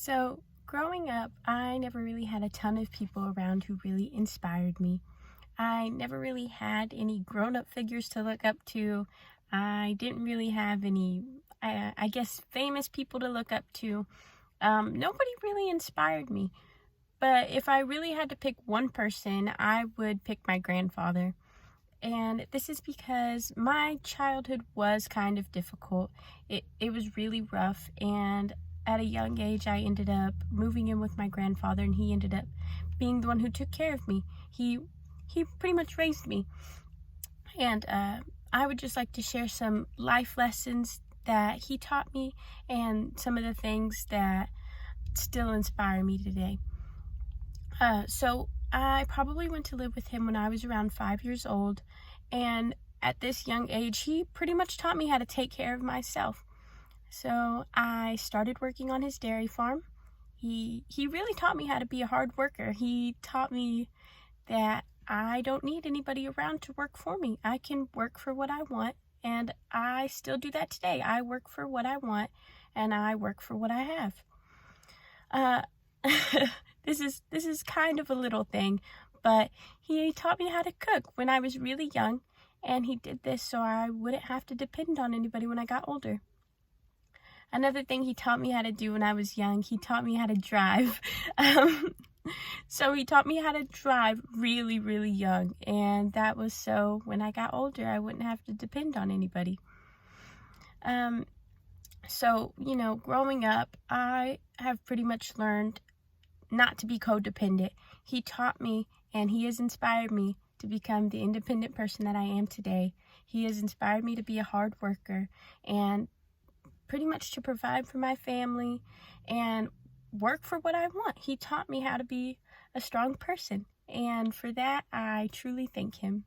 So, growing up, I never really had a ton of people around who really inspired me. I never really had any grown up figures to look up to. I didn't really have any, I guess, famous people to look up to. Nobody really inspired me. But if I really had to pick one person, I would pick my grandfather. And this is because my childhood was kind of difficult. It was really rough, and at a young age I ended up moving in with my grandfather, and he ended up being the one who took care of me. He pretty much raised me. And I would just like to share some life lessons that he taught me and some of the things that still inspire me today. So I probably went to live with him when I was around 5 years old, and at this young age, he pretty much taught me how to take care of myself. So I started working on his dairy farm. He really taught me how to be a hard worker. He taught me that I don't need anybody around to work for me. I can work for what I want, and I still do that today. I work for what I want, and I work for what I have. Uh, this is kind of a little thing, but he taught me how to cook when I was really young, and he did this so I wouldn't have to depend on anybody when I got older. Another thing he taught me how to do when I was young, he taught me how to drive. Um, so he taught me how to drive really, really young, and that was so when I got older, I wouldn't have to depend on anybody. Um, so, growing up, I have pretty much learned not to be codependent. He taught me and he has inspired me to become the independent person that I am today. He has inspired me to be a hard worker and pretty much to provide for my family and work for what I want. He taught me how to be a strong person, and for that, I truly thank him.